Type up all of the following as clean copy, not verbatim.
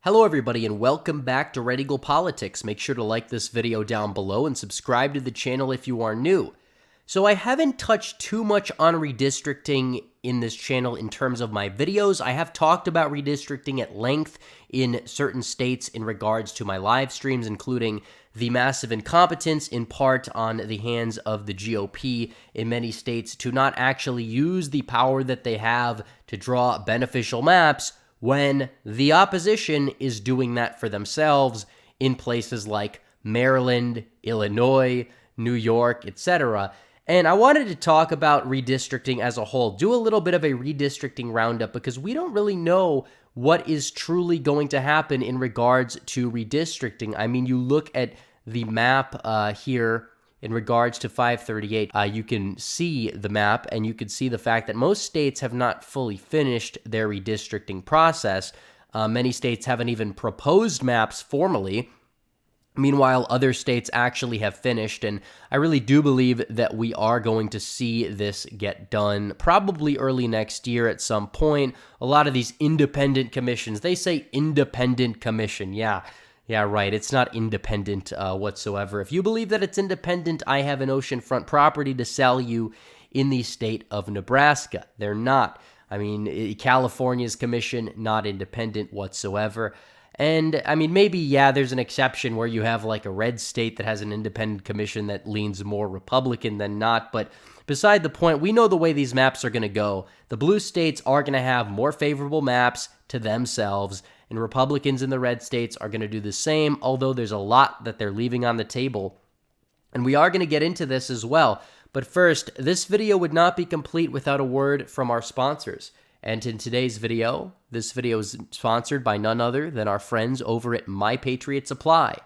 Hello everybody and welcome back to Red Eagle Politics. Make sure to like this video down below and subscribe to the channel if you are new. So I haven't touched too much on redistricting in this channel in terms of my videos. I have talked about redistricting at length in certain states in regards to my live streams, including the massive incompetence in part on the hands of the GOP in many states to not actually use the power that they have to draw beneficial maps when the opposition is doing that for themselves in places like Maryland, Illinois, New York, etc. And I wanted to talk about redistricting as a whole, do a little bit of a redistricting roundup because we don't really know what is truly going to happen in regards to redistricting. I mean, you look at the map here in regards to 538, you can see the map and you can see the fact that most states have not fully finished their redistricting process. Many states haven't even proposed maps formally. Meanwhile, other states actually have finished, and I really do believe that we are going to see this get done probably early next year at some point. A lot of these independent commissions, they say independent commission. Yeah, right. It's not independent whatsoever. If you believe that it's independent, I have an oceanfront property to sell you in the state of Nebraska. They're not. I mean, California's commission, not independent whatsoever. And, I mean, maybe, yeah, there's an exception where you have like a red state that has an independent commission that leans more Republican than not. But beside the point, we know the way these maps are going to go. The blue states are going to have more favorable maps to themselves, and Republicans in the red states are going to do the same, although there's a lot that they're leaving on the table. And we are going to get into this as well. But first, this video would not be complete without a word from our sponsors. And in today's video, this video is sponsored by none other than our friends over at Patriot Supply.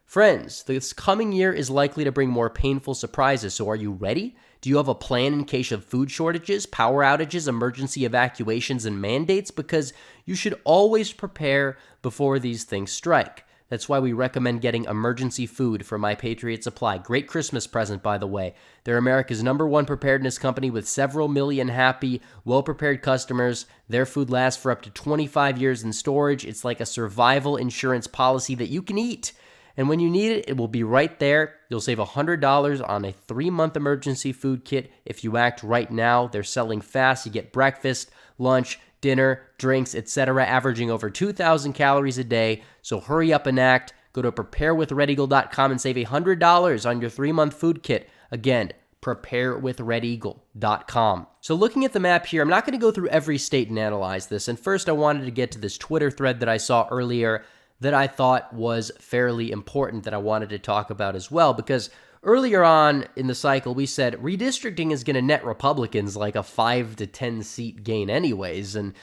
Friends, this coming year is likely to bring more painful surprises, so are you ready? Do you have a plan in case of food shortages, power outages, emergency evacuations, and mandates? Because you should always prepare before these things strike. That's why we recommend getting emergency food from Patriot Supply. Great Christmas present, by the way. They're America's #1 preparedness company with several million happy, well-prepared customers. Their food lasts for up to 25 years in storage. It's like a survival insurance policy that you can eat. And when you need it, it will be right there. You'll save $100 on a 3-month emergency food kit if you act right now. They're selling fast. You get breakfast, lunch, dinner, drinks, etc., averaging over 2,000 calories a day. So hurry up and act. Go to preparewithredeagle.com and save $100 on your 3-month food kit. Again, preparewithredeagle.com. So looking at the map here, I'm not going to go through every state and analyze this. And first, I wanted to get to this Twitter thread that I saw earlier that I thought was fairly important that I wanted to talk about as well, because earlier on in the cycle, we said redistricting is going to net Republicans like a 5 to 10 seat gain anyways, and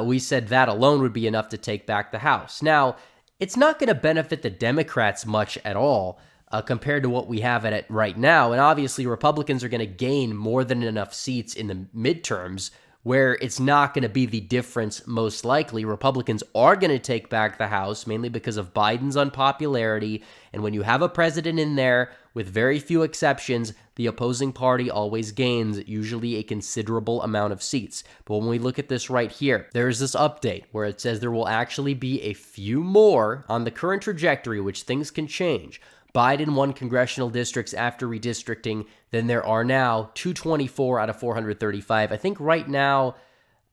we said that alone would be enough to take back the House. Now, it's not going to benefit the Democrats much at all compared to what we have at it right now, and obviously Republicans are going to gain more than enough seats in the midterms where it's not going to be the difference most likely. Republicans are going to take back the House, mainly because of Biden's unpopularity, and when you have a president in there, with very few exceptions, the opposing party always gains, usually a considerable amount of seats. But when we look at this right here, there's this update where it says there will actually be a few more on the current trajectory, which things can change. Biden won congressional districts after redistricting. Then there are now 224 out of 435. I think right now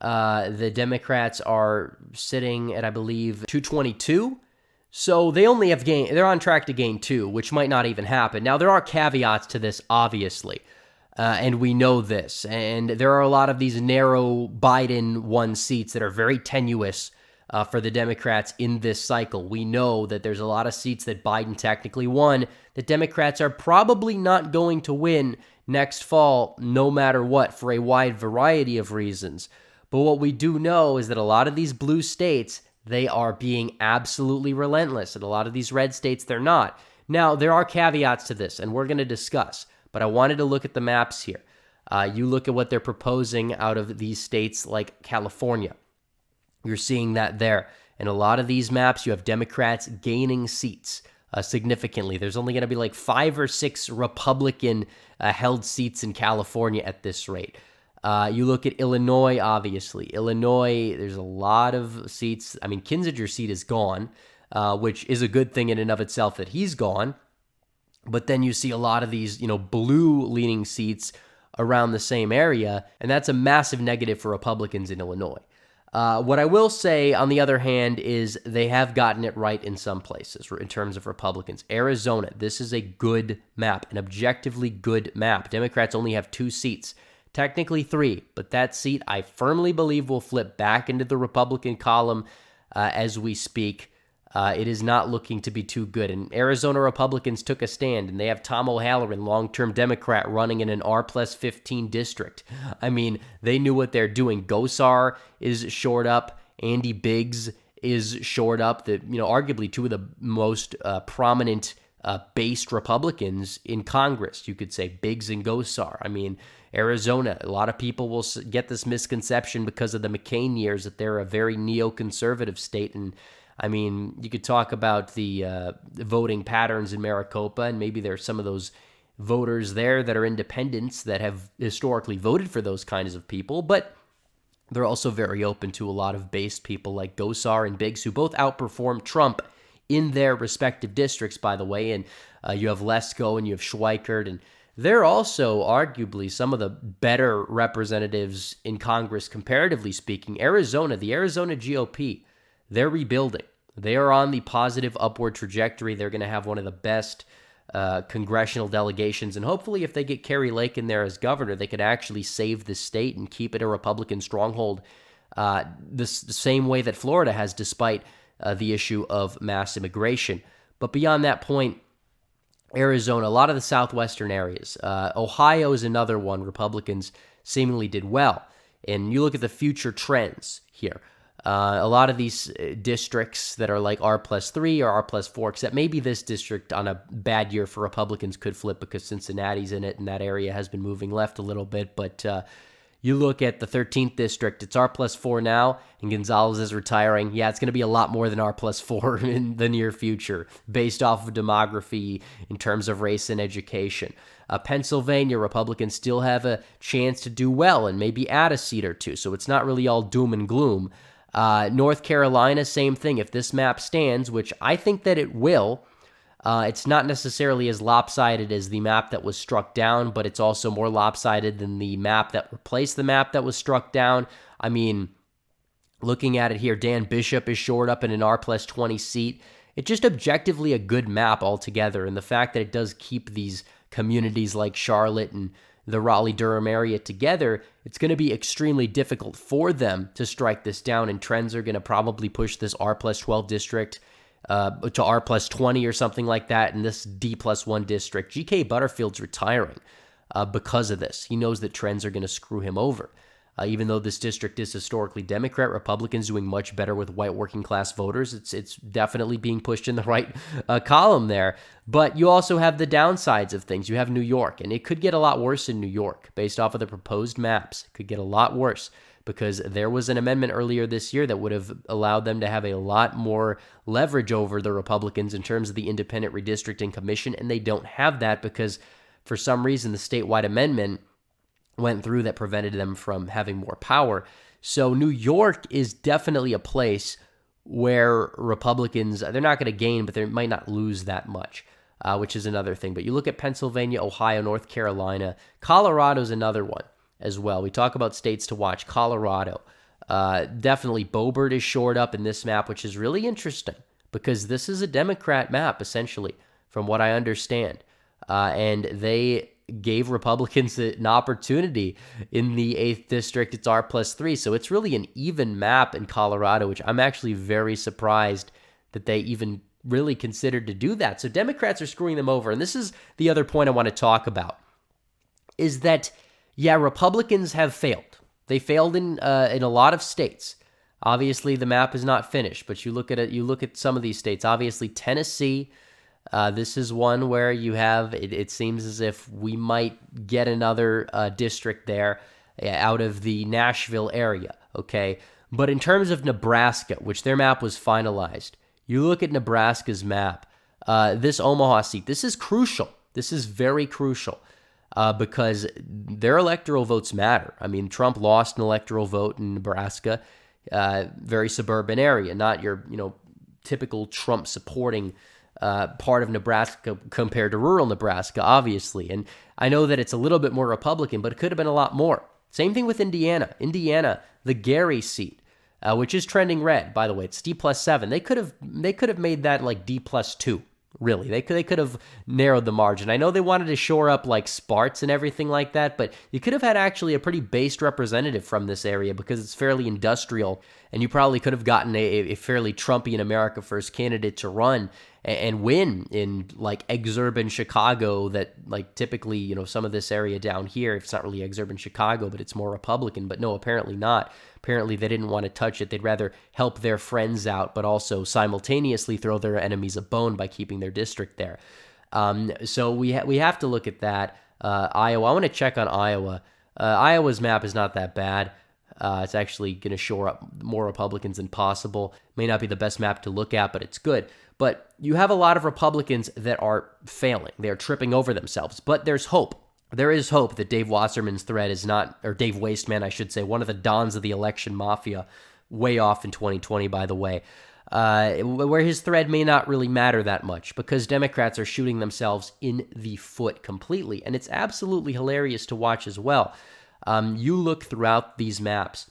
the Democrats are sitting at, I believe, 222. So they only have gained, they're on track to gain 2, which might not even happen. Now, there are caveats to this, obviously, and we know this. And there are a lot of these narrow Biden won seats that are very tenuous for the Democrats in this cycle. We know that there's a lot of seats that Biden technically won that Democrats are probably not going to win next fall, no matter what, for a wide variety of reasons. But what we do know is that a lot of these blue states, they are being absolutely relentless. And a lot of these red states, they're not. Now, there are caveats to this, and we're going to discuss. But I wanted to look at the maps here. You look at what they're proposing out of these states like California. You're seeing that there. In a lot of these maps, you have Democrats gaining seats significantly. There's only going to be like 5 or 6 Republican held seats in California at this rate. You look at Illinois, obviously. Illinois, there's a lot of seats. I mean, Kinzinger's seat is gone, which is a good thing in and of itself that he's gone. But then you see a lot of these, blue-leaning seats around the same area, and that's a massive negative for Republicans in Illinois. What I will say, on the other hand, is they have gotten it right in some places in terms of Republicans. Arizona, this is a good map, an objectively good map. Democrats only have 2 seats, technically 3, but that seat I firmly believe will flip back into the Republican column as we speak. It is not looking to be too good. And Arizona Republicans took a stand, and they have Tom O'Halloran, long-term Democrat, running in an R+15 district. I mean, they knew what they're doing. Gosar is shored up. Andy Biggs is shored up. Arguably 2 of the most prominent based Republicans in Congress, you could say, Biggs and Gosar. I mean, Arizona, a lot of people will get this misconception because of the McCain years that they're a very neoconservative state. And I mean, you could talk about the voting patterns in Maricopa, and maybe there's some of those voters there that are independents that have historically voted for those kinds of people, but they're also very open to a lot of based people like Gosar and Biggs, who both outperformed Trump in their respective districts, by the way. And you have Lesko and you have Schweikert, and they're also arguably some of the better representatives in Congress, comparatively speaking. Arizona, the Arizona GOP, they're rebuilding. They are on the positive upward trajectory. They're going to have one of the best congressional delegations. And hopefully if they get Kerry Lake in there as governor, they could actually save the state and keep it a Republican stronghold the same way that Florida has, despite the issue of mass immigration. But beyond that point, Arizona, a lot of the southwestern areas. Ohio is another one Republicans seemingly did well. And you look at the future trends here. A lot of these districts that are like R+3 or R+4, except maybe this district on a bad year for Republicans could flip because Cincinnati's in it and that area has been moving left a little bit. But you look at the 13th district, it's R+4 now, and Gonzalez is retiring. Yeah, it's going to be a lot more than R+4 in the near future based off of demography in terms of race and education. Pennsylvania, Republicans still have a chance to do well and maybe add a seat or 2, so it's not really all doom and gloom. North Carolina, same thing. If this map stands, which I think that it will, it's not necessarily as lopsided as the map that was struck down, but it's also more lopsided than the map that replaced the map that was struck down. I mean, looking at it here, Dan Bishop is shored up in an R+20 seat. It's just objectively a good map altogether, and the fact that it does keep these communities like Charlotte and the Raleigh-Durham area together, it's going to be extremely difficult for them to strike this down, and trends are going to probably push this R+12 district to R+20 or something like that, and this D+1 district. G.K. Butterfield's retiring because of this. He knows that trends are going to screw him over. Even though this district is historically Democrat, Republicans doing much better with white working class voters. It's definitely being pushed in the right column there. But you also have the downsides of things. You have New York, and it could get a lot worse in New York based off of the proposed maps. It could get a lot worse because there was an amendment earlier this year that would have allowed them to have a lot more leverage over the Republicans in terms of the Independent Redistricting Commission, and they don't have that because for some reason the statewide amendment went through that prevented them from having more power. So New York is definitely a place where Republicans, they're not going to gain, but they might not lose that much, which is another thing. But you look at Pennsylvania, Ohio, North Carolina, Colorado's another one as well. We talk about states to watch. Colorado, definitely Boebert is shored up in this map, which is really interesting because this is a Democrat map, essentially, from what I understand. And they gave Republicans an opportunity in the 8th district. It's R+3, so it's really an even map in Colorado, which I'm actually very surprised that they even really considered to do that. So Democrats are screwing them over, and this is the other point I want to talk about, is that, yeah, Republicans have failed. They failed in a lot of states. Obviously, the map is not finished, but you look at it. You look at some of these states. Obviously, Tennessee. This is one where you have, it seems as if we might get another district there out of the Nashville area, okay? But in terms of Nebraska, which their map was finalized, you look at Nebraska's map, this Omaha seat, this is crucial. This is very crucial. because their electoral votes matter. I mean, Trump lost an electoral vote in Nebraska, very suburban area, not your, typical Trump supporting part of Nebraska compared to rural Nebraska, obviously. And I know that it's a little bit more Republican, but it could have been a lot more. Same thing with Indiana. Indiana, the Gary seat, which is trending red, by the way. It's D+7. They could have made that like D+2. Really, they could have narrowed the margin. I know they wanted to shore up like Sparts and everything like that, but you could have had actually a pretty based representative from this area because it's fairly industrial, and you probably could have gotten a fairly Trumpian America First candidate to run and win in like exurban Chicago that like typically, some of this area down here, it's not really exurban Chicago, but it's more Republican, but no, apparently not. Apparently they didn't want to touch it. They'd rather help their friends out, but also simultaneously throw their enemies a bone by keeping their district there. So we have to look at that. Iowa, I want to check on Iowa. Iowa's map is not that bad. It's actually going to shore up more Republicans than possible. May not be the best map to look at, but it's good. But you have a lot of Republicans that are failing. They are tripping over themselves. But there's hope. There is hope that Dave Wasserman's threat is not, or Dave Wasteman, I should say, one of the dons of the election mafia, way off in 2020, by the way, where his thread may not really matter that much because Democrats are shooting themselves in the foot completely. And it's absolutely hilarious to watch as well. You look throughout these maps,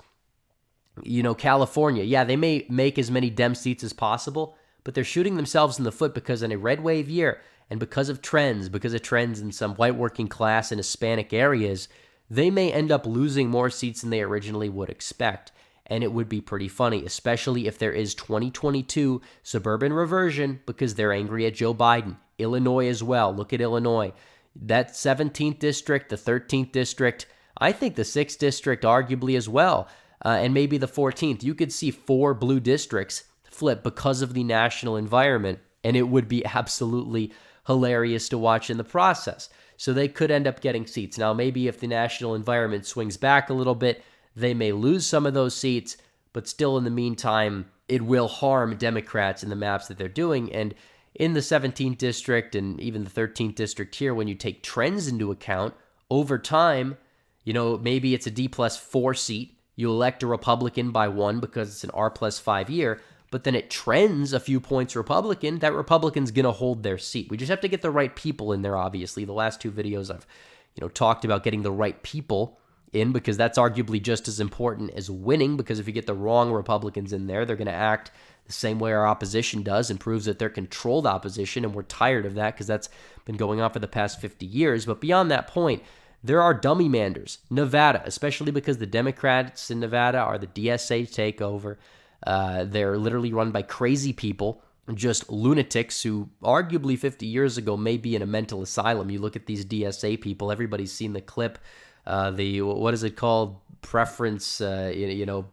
California, yeah, they may make as many Dem seats as possible, but they're shooting themselves in the foot because in a red wave year, and because of trends in some white working class and Hispanic areas, they may end up losing more seats than they originally would expect. And it would be pretty funny, especially if there is 2022 suburban reversion because they're angry at Joe Biden. Illinois as well. Look at Illinois. That 17th district, the 13th district, I think the 6th district arguably as well, and maybe the 14th. You could see 4 blue districts flip because of the national environment, and it would be absolutely hilarious to watch in the process. So they could end up getting seats. Now, maybe if the national environment swings back a little bit, they may lose some of those seats, but still in the meantime, it will harm Democrats in the maps that they're doing. And in the 17th district and even the 13th district here, when you take trends into account, over time, maybe it's a D+4 seat. You elect a Republican by 1 because it's an R+5 year, but then it trends a few points Republican, that Republican's going to hold their seat. We just have to get the right people in there, obviously. The last 2 videos I've, talked about getting the right people in because that's arguably just as important as winning, because if you get the wrong Republicans in there, they're going to act the same way our opposition does and proves that they're controlled opposition, and we're tired of that because that's been going on for the past 50 years. But beyond that point, there are dummy manders. Nevada, especially because the Democrats in Nevada are the DSA takeover. They're literally run by crazy people, just lunatics who arguably 50 years ago may be in a mental asylum. You look at these DSA people, everybody's seen the clip, what is it called? Preference,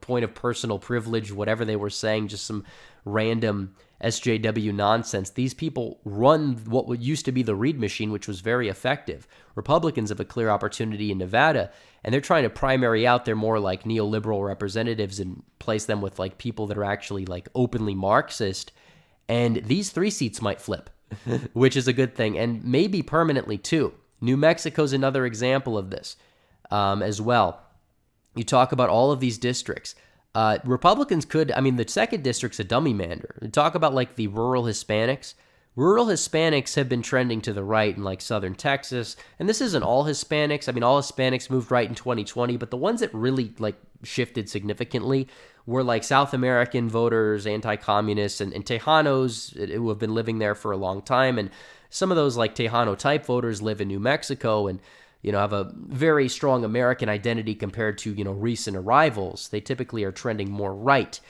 point of personal privilege, whatever they were saying, just some random SJW nonsense. These people run what used to be the Reid machine, which was very effective. Republicans have a clear opportunity in Nevada, and they're trying to primary out their more like neoliberal representatives and place them with like people that are actually like openly Marxist. And these 3 seats might flip, which is a good thing, and maybe permanently too. New Mexico's another example of this as well. You talk about all of these districts. Republicans could, the 2nd district's a dummy mander. You talk about like the rural Hispanics. Rural Hispanics have been trending to the right in like southern Texas, and this isn't all Hispanics. All Hispanics moved right in 2020, but the ones that really like shifted significantly were like South American voters, anti-communists, and Tejanos who have been living there for a long time. And some of those like Tejano type voters live in New Mexico and have a very strong American identity compared to recent arrivals. They typically are trending more right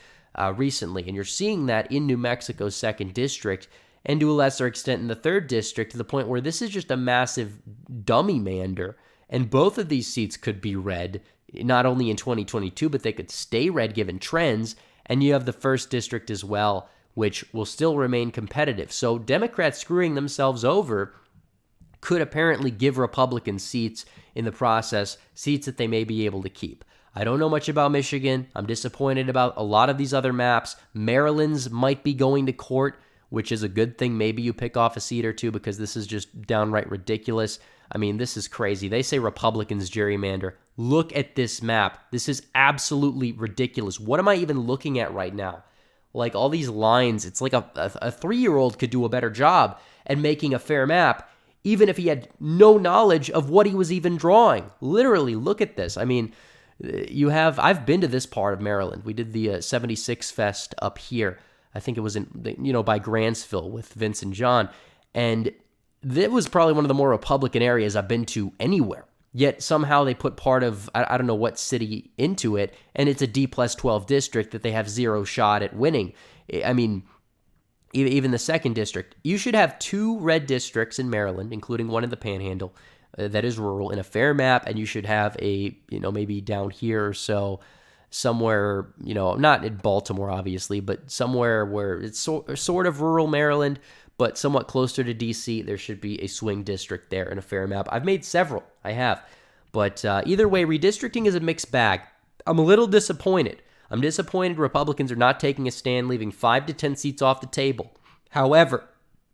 recently, and you're seeing that in New Mexico's 2nd district, and to a lesser extent in the 3rd district, to the point where this is just a massive dummy mander, and both of these seats could be red, not only in 2022, but they could stay red given trends, and you have the 1st district as well, which will still remain competitive. So Democrats screwing themselves over could apparently give Republicans seats in the process, seats that they may be able to keep. I don't know much about Michigan. I'm disappointed about a lot of these other maps. Maryland's might be going to court which is a good thing. Maybe you pick off a seat or two because this is just downright ridiculous. I mean, this is crazy. They say Republicans gerrymander. Look at this map. This is absolutely ridiculous. What am I even looking at right now? Like all these lines, it's like a 3-year-old could do a better job at making a fair map, even if he had no knowledge of what he was even drawing. Literally, look at this. I mean, I've been to this part of Maryland. We did the 76 Fest up here. I think it was by Grantsville with Vince and John. And that was probably one of the more Republican areas I've been to anywhere. Yet somehow they put part of, I don't know what city into it, and it's a D+12 district that they have zero shot at winning. I mean, even the 2nd district. You should have 2 red districts in Maryland, including one in the Panhandle that is rural, in a fair map, and you should have a, maybe down here or so, somewhere, not in Baltimore, obviously, but somewhere where it's sort of rural Maryland, but somewhat closer to D.C., there should be a swing district there in a fair map. I've made several. I have. But either way, redistricting is a mixed bag. I'm a little disappointed. I'm disappointed Republicans are not taking a stand, leaving 5 to 10 seats off the table. However,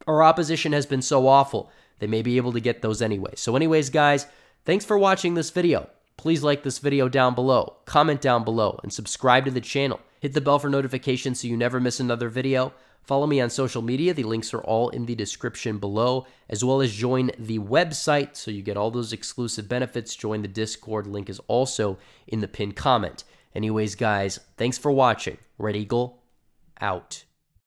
our opposition has been so awful, they may be able to get those anyway. So anyways, guys, thanks for watching this video. Please like this video down below, comment down below, and subscribe to the channel. Hit the bell for notifications so you never miss another video. Follow me on social media. The links are all in the description below, as well as join the website so you get all those exclusive benefits. Join the Discord. Link is also in the pinned comment. Anyways, guys, thanks for watching. Red Eagle, out.